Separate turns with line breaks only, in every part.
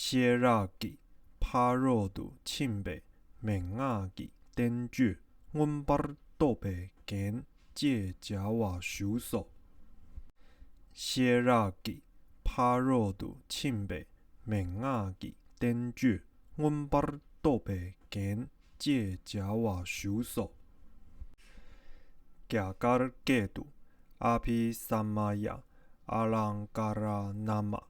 写日记，拍肉肚，庆白，明仔记，点酒，阮捌倒白行，这食我收束。写日记，拍肉肚，庆白，明仔记，点酒，阮捌倒白行，这食我收束。行加计度，阿毗三摩耶，阿朗嘎拉那玛，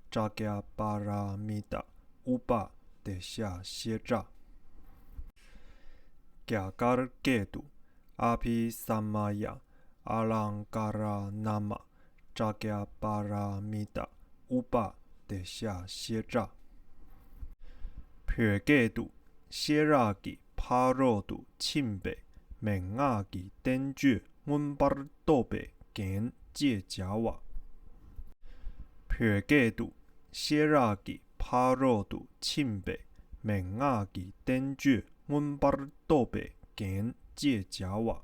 扎加巴拉米达，乌巴得夏歇扎。行加计度，阿毗三摩耶，阿朗嘎拉那玛，扎加巴拉米达，乌巴得夏歇扎。撇计度，写日记，拍肉肚，庆白。明仔记，点酒，阮捌倒白行，这食我。撇计度，写日记，拍肉肚，庆白。明仔记，点酒，阮捌倒白行，这食我。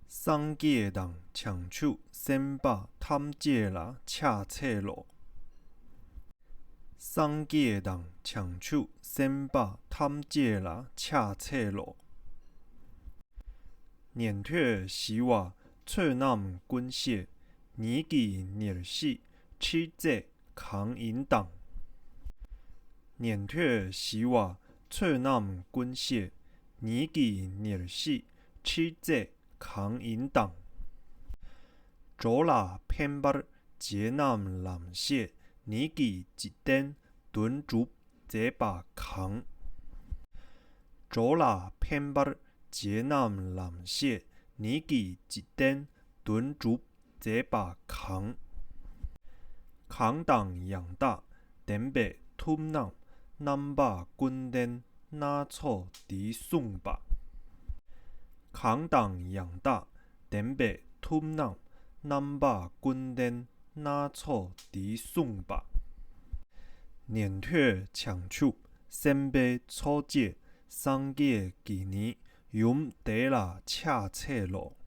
送记的人抢手，先把探这啦恰切路。送记的人抢手，先把探这啦恰切路。年退时话，翠南滚血，年纪年死，吃这扛引党。年退时话，翠南滚血，年纪年死，吃这扛引党。左拉偏巴捷南蓝血，年纪一点，蹲住这把扛。左拉偏巴捷南蓝血，年纪一点，蹲住这把扛。扛党养大，点白吞南，南把滚灯，哪错敌送吧。扛党养大，点白吞南，南把滚灯，哪错敌送吧。年退抢手，先被初节，送记纪年。用地啦恰切路，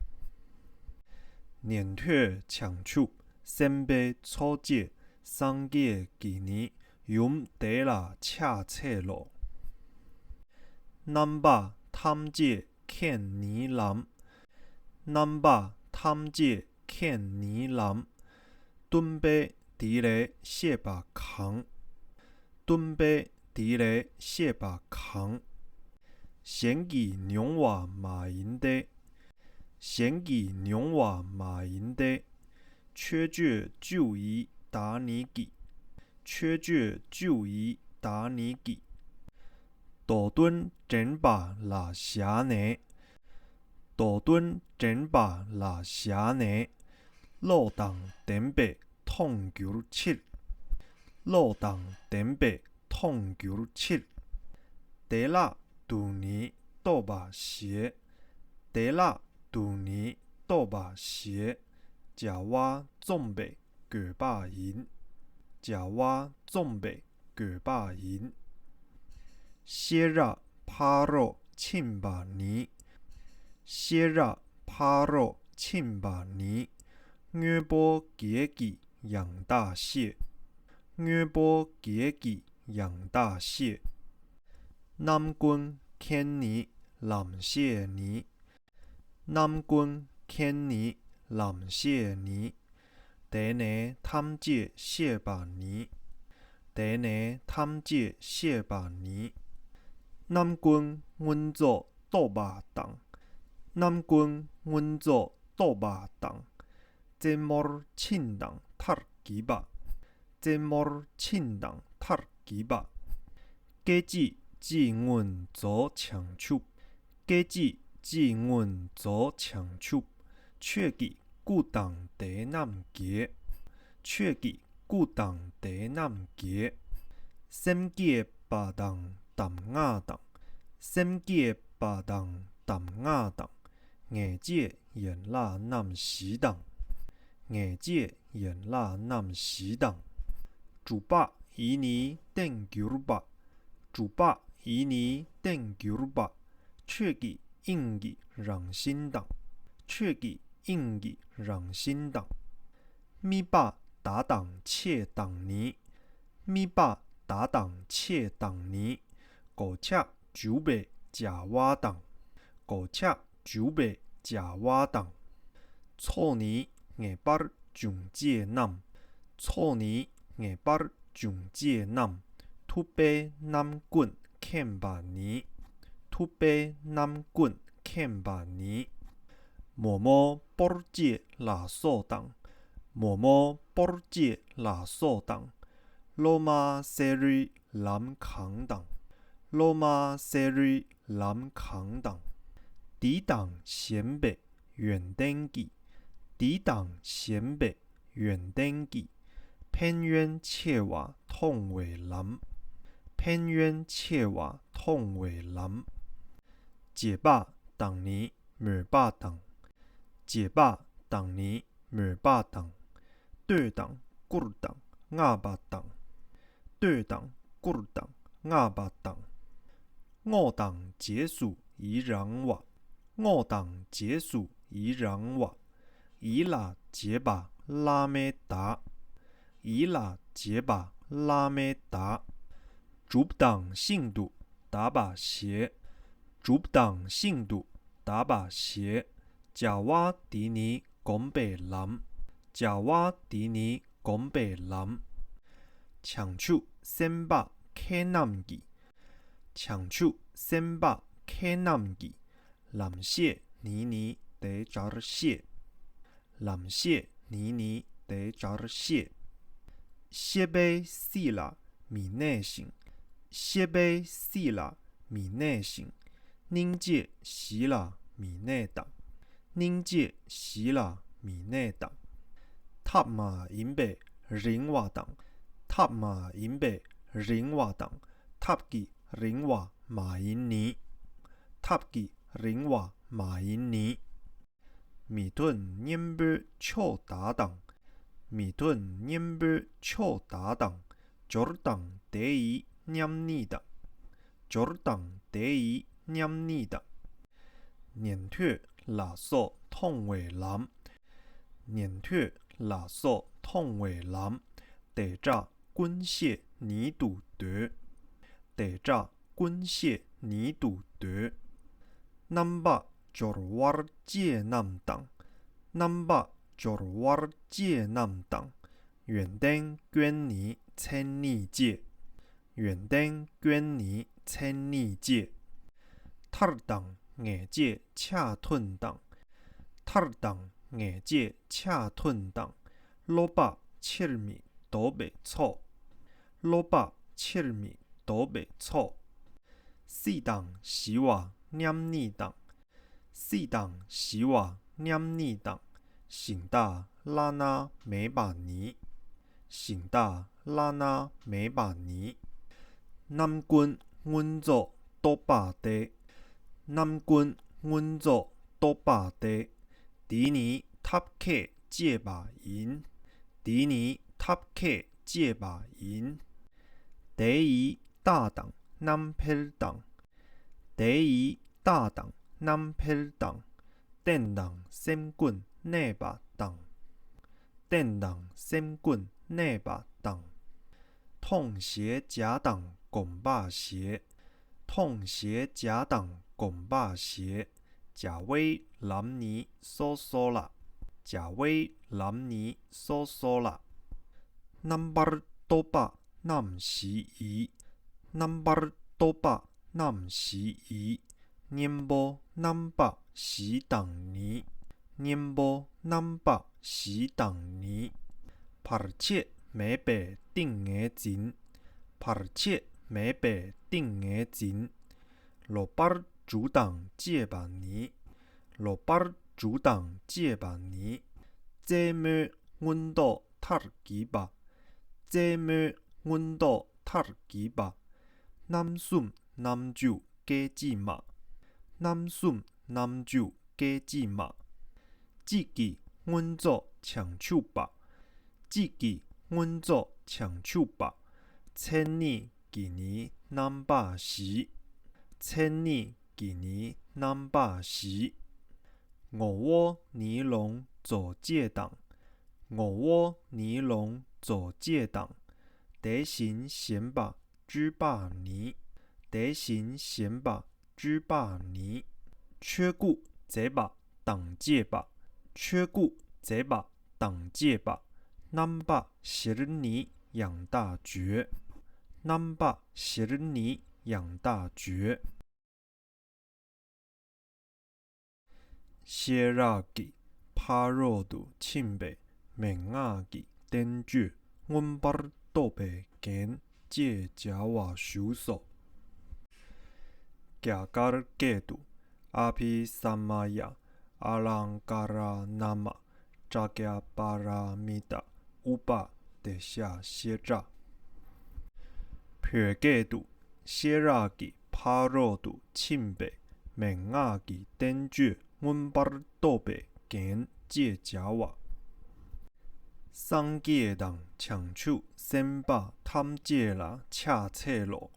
年退抢手，先被初节，送记纪年。用地啦恰切路。南把探这欠年南，南把探这欠年南。蹲北伫咧卸把扛，蹲北伫咧卸把扛。先记娘话马银的，先记娘话马银的，缺绝就医打你记，缺绝就医打你记。大墩真把拉霞呢，大墩真把拉霞呢，路当点白痛球七，路当点白痛球七。地拉杜尼倒把鞋，地拉杜尼倒把鞋，食我总白过把银，食我总白过把银。写日拍肉庆把年，写日拍肉庆把年。月波节记养大蟹，月波节记养大蟹。南军千年蓝血年，南军千年蓝血年。第年探这谢把年，第年探这谢把年。南军阮祖倒把当，南军阮祖倒把当。这毛庆当塔吉巴，这毛庆当塔吉巴。家子志阮祖抢手，家子志阮祖抢手。切记古当地南街，切记古当地南街。先记巴当淡雅当，先记巴当淡雅当。硬节演拉南西当，硬节演拉南西当。主把伊尼顶九把，主把伊尼顶九把。切记应记让心当，切记应记让心当。米把打当切当年，米百打档切档年，五尺九百食瓦档，五尺九百食瓦档。错年硬巴上界南，错年硬巴上界南，突背南滚欠八年，突背南滚欠八年。某某波界拉索档，某某波界拉索档，罗马塞瑞南扛档，罗马塞瑞南扛档。抵挡陕北远登记，抵挡陕北远登记。偏远切瓦痛尾南，偏远切瓦痛尾南。解霸当年没霸当，解霸当年没霸当。对当古当亚巴当，对当古当亚巴当。五当结束伊朗话，五当结束伊朗话。伊拉结巴拉梅达，伊拉结巴拉梅达。主党信度打把鞋，主党信度打把鞋。贾瓦迪尼拱北南，贾瓦迪尼拱北南。抢手先把开南记，抢手先把开南记。南谢尼尼得扎尔谢，南谢尼尼得扎尔谢。谢贝西拉米内行，谢贝西拉米内行。宁界西拉米内党，宁界西拉米内党。塔马因北人瓦党，塔马因北人瓦党。塔吉人瓦马因尼，塔吉人瓦马因尼。米顿年贝超打党，米顿年贝超打党。九尔党得伊念尼党，九尔党得伊念尼党。年退拉索痛尾南，年退拉索痛尾南。得炸滚蟹泥土得，得炸滚蟹泥土得。南巴九尔瓦尔界南党，南巴九尔瓦尔界南党。远登捐尼千里界，远登捐尼千里界。塔尔党硬界恰吞党，塔尔党硬界恰吞党。罗巴切尔米都北错，罗巴切尔米都北错。四党西瓦念尼党，四党西瓦念尼党。醒大拉那梅巴尼，醒大拉那梅巴尼。南军稳坐多巴地，南军稳坐多巴地。迪尼塔克借把银，迪尼塔克借把银。第一大党南佩党，第一大党南佩党。电党先棍内把党，电党先棍内把党。痛邪假党拱把邪，痛邪假党拱把邪。贾威南尼索索拉，贾威南尼索索拉。南巴尔多巴南西伊，南巴尔多巴南西伊。年波南巴西党尼，年波南巴西党尼。帕尔切美北定额金，帕尔切美北定额金。罗巴尔主党借把尼，罗巴尔主党借把尼。这么温度塔尔基巴，这么温度塔尔基巴。南顺南州加吉马，南顺南州加吉马。自己温做抢手把，自己温做抢手把。千年几年南巴西，千年几年南巴西。五窝尼龙左借党，五窝尼龙左借党。得行贤把知霸尼，得行贤把知霸尼。缺顾这把挡借把，缺顾这把挡借把。南把昔日尼养大觉，南把昔日尼养大觉。谢拉吉帕罗杜钦贝men阿吉登觉，阮巴多贝根借加瓦修手。加加尔格杜阿皮萨玛亚阿朗嘎拉纳玛扎加巴拉米达乌巴得下谢扎。撇格杜谢拉吉帕罗杜钦贝men阿吉登觉。阮巴多贝根借加瓦，桑吉人抢手先把探借啦恰切罗，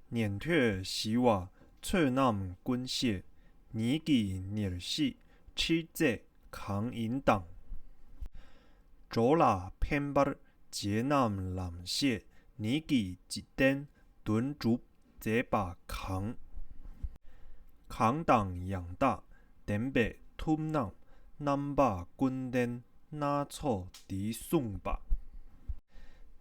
年退西瓦翠南军械，年纪年细七节扛引党，左拉偏巴捷南蓝蟹，年纪一点蹲住这把扛。扛党养大，等北吞南，南把军灯拿错敌宋把。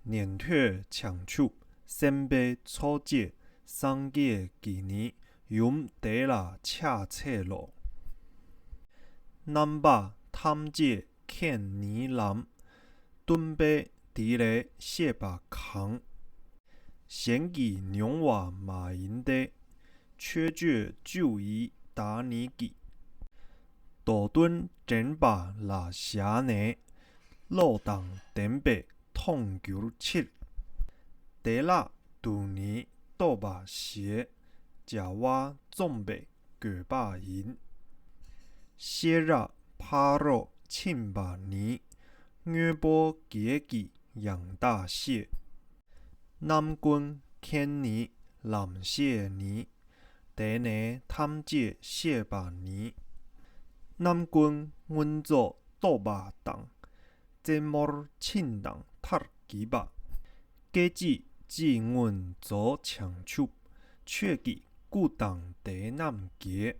年退抢手，先被错借，桑吉几年用得啦恰切罗。南把探借看泥蓝，蹲北敌嘞谢把扛。先给娘话马银的。缺绝就医打你记，大墩真把拉下呢，老当顶北痛球七，得啦杜尼多把鞋，假话总北个把银，谢热帕罗庆把尼，约波结记养大蟹，南军看尼蓝蟹尼。第呢探借谢把尼，南军阮做多把党，这么庆党塔几把，加之自阮做抢手，却记故党第南结，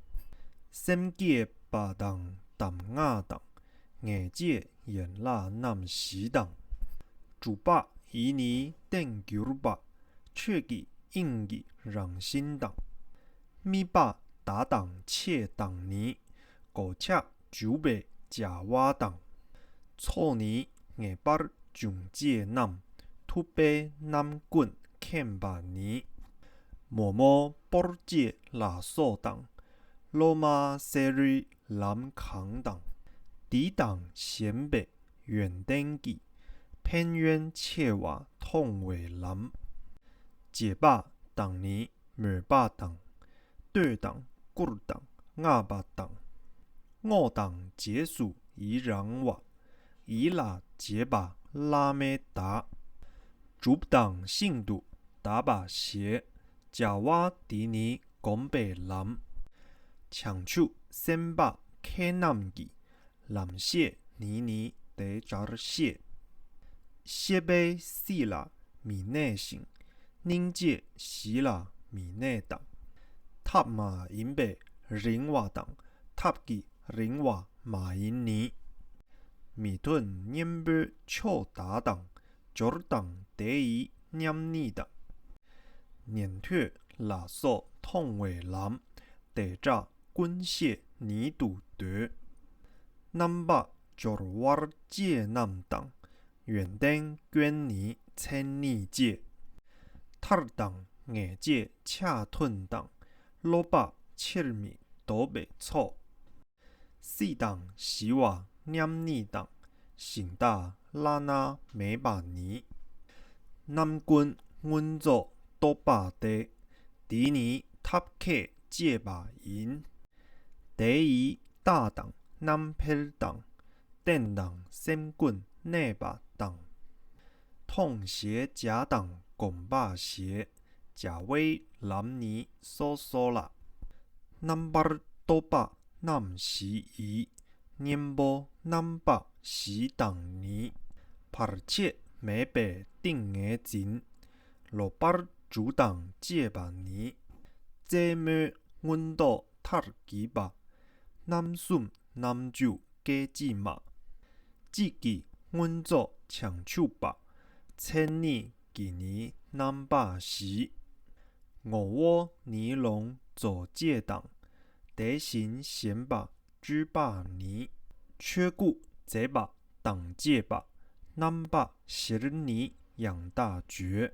先记把党淡雅党，硬借演拉南西党，主把以尼等九把，却记应记让新党。米把打党切党尼，狗恰九北假瓦党，错尼硬把中介南，突北南棍看把尼，默默波介拉索党，罗马塞瑞南扛党，抵党咸北远登记，偏远切瓦痛为南，解把党尼没把党。对党、古党、亚巴党，我党结束伊朗瓦，伊拉结把拉美达，主党信度打把鞋，假瓦迪尼拱北南，抢出先把开南吉，南谢尼尼得扎尔谢，谢贝西拉米内行，宁界西拉米内党。塔马因北人瓦党，塔吉人瓦马因尼，米顿念贝超打党，左党得以念尼党，年退拉索痛为南，得扎军械尼度得，南把左瓦界南党，远登捐尼千尼界，塔党硬界恰吞党。罗巴切米都被错，四党西瓦念尼党，醒大拉那美巴尼，南军阮做多巴地，迪尼塔克借把银，第一大党南偏党，电党先棍内把党，痛邪假党拱把邪。假威南尼索索拉，南巴多巴南西伊，年波南巴西党尼，帕切每白顶个钱，落巴主动借把年。姐妹阮倒读几把，男孙男酒加姊嘛。志记阮祖长手把，千年纪年南把时。五窝尼龙做借档，得行贤把知把年。缺故贼把当借把，南把十年养大绝。